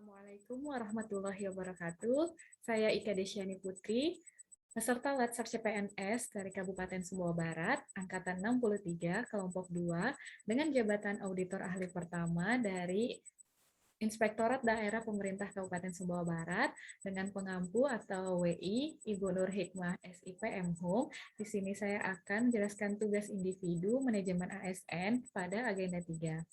Assalamualaikum warahmatullahi wabarakatuh. Saya Ika Desyani Putri, peserta Latsar CPNS dari Kabupaten Sumbawa Barat, Angkatan 63, Kelompok 2, dengan jabatan Auditor Ahli Pertama dari Inspektorat Daerah Pemerintah Kabupaten Sumbawa Barat dengan pengampu atau WI Ibu Nur Hikmah SIP MHum. Di sini saya akan menjelaskan tugas individu manajemen ASN pada agenda 3.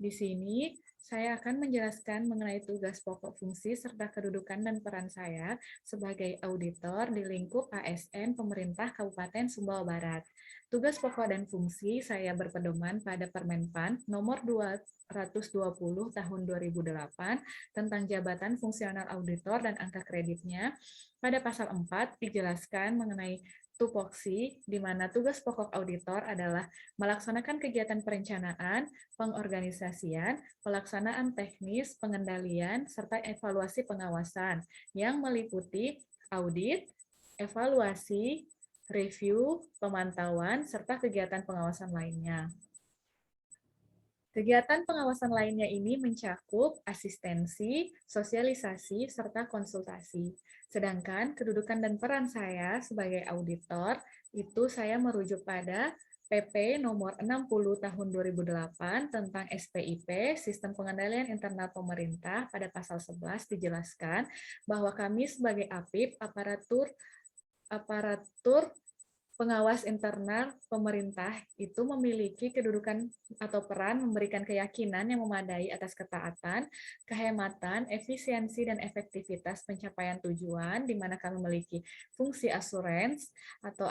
Di sini, saya akan menjelaskan mengenai tugas pokok fungsi serta kedudukan dan peran saya sebagai auditor di lingkup ASN Pemerintah Kabupaten Sumbawa Barat. Tugas pokok dan fungsi saya berpedoman pada Permenpan nomor 220 tahun 2008 tentang jabatan fungsional auditor dan angka kreditnya. Pada pasal 4 dijelaskan mengenai tupoksi, di mana tugas pokok auditor adalah melaksanakan kegiatan perencanaan, pengorganisasian, pelaksanaan teknis, pengendalian, serta evaluasi pengawasan yang meliputi audit, evaluasi, review, pemantauan, serta kegiatan pengawasan lainnya. Kegiatan pengawasan lainnya ini mencakup asistensi, sosialisasi, serta konsultasi. Sedangkan kedudukan dan peran saya sebagai auditor itu saya merujuk pada PP nomor 60 tahun 2008 tentang SPIP, Sistem Pengendalian Internal Pemerintah. Pada pasal 11 dijelaskan bahwa kami sebagai APIP, aparatur pengawas internal pemerintah itu memiliki kedudukan atau peran memberikan keyakinan yang memadai atas ketaatan, kehematan, efisiensi, dan efektivitas pencapaian tujuan, di mana kami memiliki fungsi assurance atau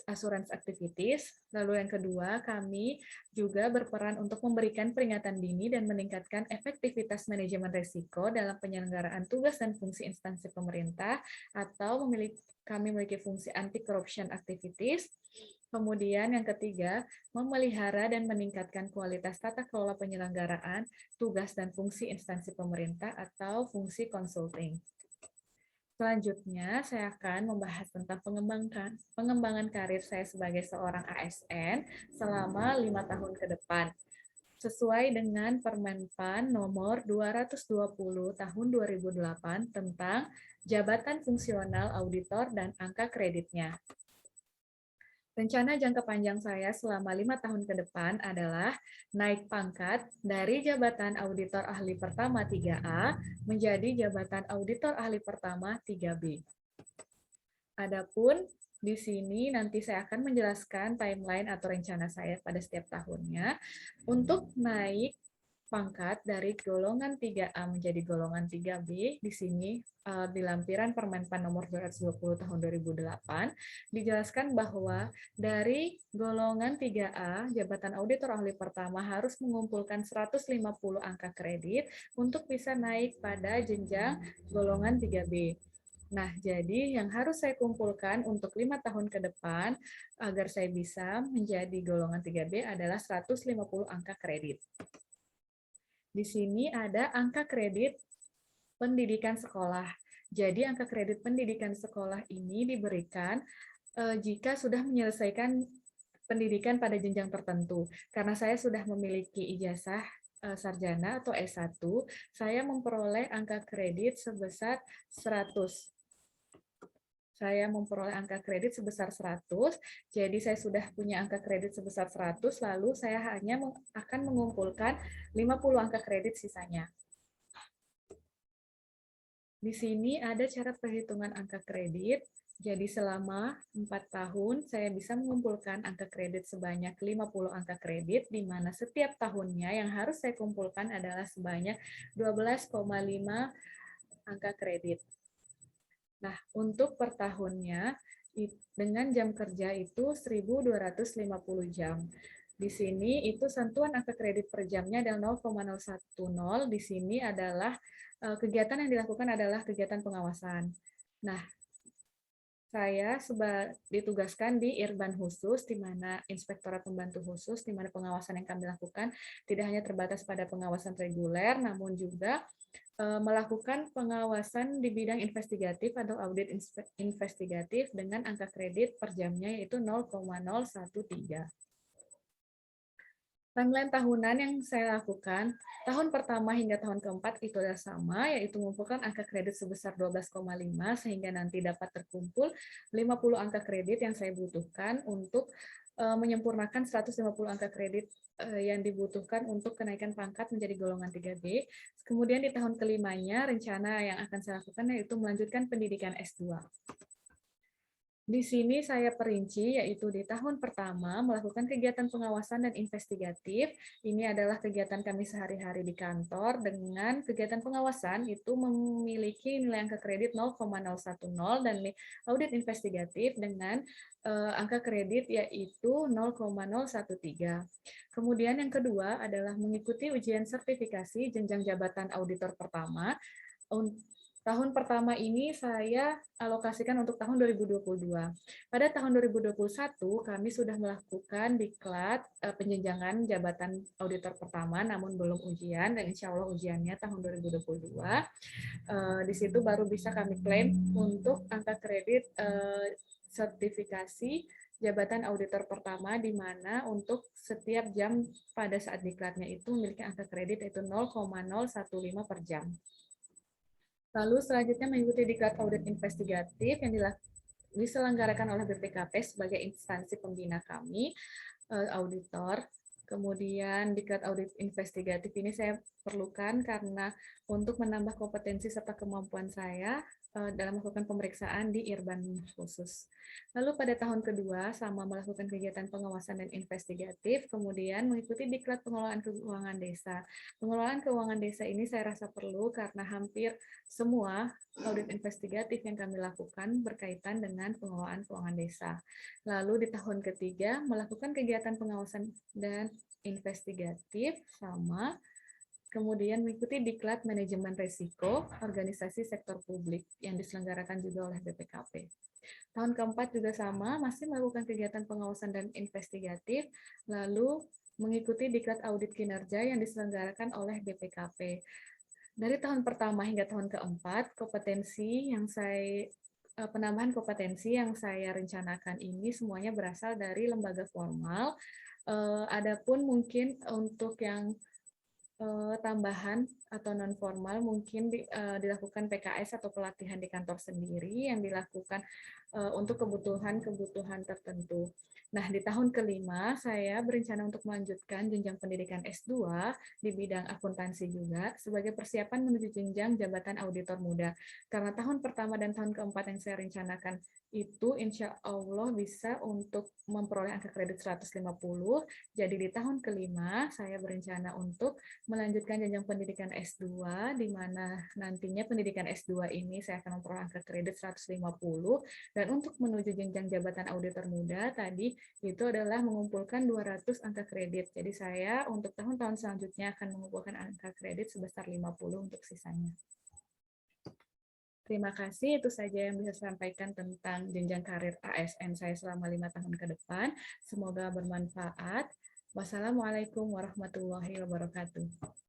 assurance activities. Lalu yang kedua, kami juga berperan untuk memberikan peringatan dini dan meningkatkan efektivitas manajemen risiko dalam penyelenggaraan tugas dan fungsi instansi pemerintah, atau kami memiliki fungsi anti-corruption activities. Kemudian yang ketiga, memelihara dan meningkatkan kualitas tata kelola penyelenggaraan tugas dan fungsi instansi pemerintah atau fungsi consulting. Selanjutnya, saya akan membahas tentang pengembangan karir saya sebagai seorang ASN selama 5 tahun ke depan. Sesuai dengan Permenpan nomor 220 tahun 2008 tentang jabatan fungsional auditor dan angka kreditnya. Rencana jangka panjang saya selama 5 tahun ke depan adalah naik pangkat dari jabatan auditor ahli pertama 3A menjadi jabatan auditor ahli pertama 3B. Adapun di sini nanti saya akan menjelaskan timeline atau rencana saya pada setiap tahunnya untuk naik pangkat dari golongan 3A menjadi golongan 3B. Di sini di lampiran Permenpan nomor 220 tahun 2008 dijelaskan bahwa dari golongan 3A jabatan auditor ahli pertama harus mengumpulkan 150 angka kredit untuk bisa naik pada jenjang golongan 3B. Nah, jadi yang harus saya kumpulkan untuk 5 tahun ke depan agar saya bisa menjadi golongan 3B adalah 150 angka kredit. Di sini ada angka kredit pendidikan sekolah. Jadi angka kredit pendidikan sekolah ini diberikan jika sudah menyelesaikan pendidikan pada jenjang tertentu. Karena saya sudah memiliki ijazah sarjana atau S1, saya memperoleh angka kredit sebesar 100. Saya memperoleh angka kredit sebesar 100, jadi saya sudah punya angka kredit sebesar 100, lalu saya hanya akan mengumpulkan 50 angka kredit sisanya. Di sini ada cara perhitungan angka kredit, jadi selama 4 tahun saya bisa mengumpulkan angka kredit sebanyak 50 angka kredit, di mana setiap tahunnya yang harus saya kumpulkan adalah sebanyak 12,5 angka kredit. Nah, untuk per tahunnya, dengan jam kerja itu 1.250 jam. Di sini itu santuan angka kredit per jamnya adalah 0,010. Di sini adalah kegiatan yang dilakukan adalah kegiatan pengawasan. Nah, saya ditugaskan di Irban khusus, di mana Inspektorat Pembantu Khusus, di mana pengawasan yang kami lakukan tidak hanya terbatas pada pengawasan reguler, namun juga melakukan pengawasan di bidang investigatif atau audit investigatif dengan angka kredit per jamnya yaitu 0,013. Timeline tahunan yang saya lakukan, tahun pertama hingga tahun keempat itu adalah sama, yaitu mengumpulkan angka kredit sebesar 12,5 sehingga nanti dapat terkumpul 50 angka kredit yang saya butuhkan untuk menyempurnakan 150 angka kredit yang dibutuhkan untuk kenaikan pangkat menjadi golongan 3B. Kemudian di tahun kelimanya, rencana yang akan saya lakukan yaitu melanjutkan pendidikan S2. Di sini saya perinci, yaitu di tahun pertama melakukan kegiatan pengawasan dan investigatif. Ini adalah kegiatan kami sehari-hari di kantor dengan kegiatan pengawasan itu memiliki nilai angka kredit 0,010 dan audit investigatif dengan angka kredit yaitu 0,013. Kemudian yang kedua adalah mengikuti ujian sertifikasi jenjang jabatan auditor pertama. Tahun pertama ini saya alokasikan untuk tahun 2022. Pada tahun 2021, kami sudah melakukan diklat penjenjangan jabatan auditor pertama, namun belum ujian, dan insya Allah ujiannya tahun 2022. Di situ baru bisa kami klaim untuk angka kredit sertifikasi jabatan auditor pertama, di mana untuk setiap jam pada saat diklatnya itu memiliki angka kredit yaitu 0,015 per jam. Lalu selanjutnya mengikuti diklat audit investigatif yang diselenggarakan oleh BPKP sebagai instansi pembina kami, auditor. Kemudian diklat audit investigatif ini saya perlukan karena untuk menambah kompetensi serta kemampuan saya dalam melakukan pemeriksaan di Irban khusus. Lalu pada tahun kedua sama melakukan kegiatan pengawasan dan investigatif, kemudian mengikuti diklat pengelolaan keuangan desa. Pengelolaan keuangan desa ini saya rasa perlu karena hampir semua audit investigatif yang kami lakukan berkaitan dengan pengelolaan keuangan desa. Lalu di tahun ketiga melakukan kegiatan pengawasan dan investigatif sama, kemudian mengikuti diklat manajemen risiko organisasi sektor publik yang diselenggarakan juga oleh BPKP. Tahun keempat juga sama, masih melakukan kegiatan pengawasan dan investigatif, lalu mengikuti diklat audit kinerja yang diselenggarakan oleh BPKP. Dari tahun pertama hingga tahun keempat, penambahan kompetensi yang saya rencanakan ini semuanya berasal dari lembaga formal. Adapun mungkin untuk yang tambahan atau non formal mungkin dilakukan PKS atau pelatihan di kantor sendiri yang dilakukan untuk kebutuhan tertentu. Nah, di tahun kelima saya berencana untuk melanjutkan jenjang pendidikan S2 di bidang akuntansi juga sebagai persiapan menuju jenjang jabatan auditor muda. Karena tahun pertama dan tahun keempat yang saya rencanakan itu insya Allah bisa untuk memperoleh angka kredit 150. Jadi di tahun kelima saya berencana untuk melanjutkan jenjang pendidikan S2, di mana nantinya pendidikan S2 ini saya akan memperoleh angka kredit 150, dan untuk menuju jenjang jabatan auditor muda tadi itu adalah mengumpulkan 200 angka kredit. Jadi saya untuk tahun-tahun selanjutnya akan mengumpulkan angka kredit sebesar 50 untuk sisanya. Terima kasih, itu saja yang bisa saya sampaikan tentang jenjang karir ASN saya selama 5 tahun ke depan. Semoga bermanfaat. Wassalamualaikum warahmatullahi wabarakatuh.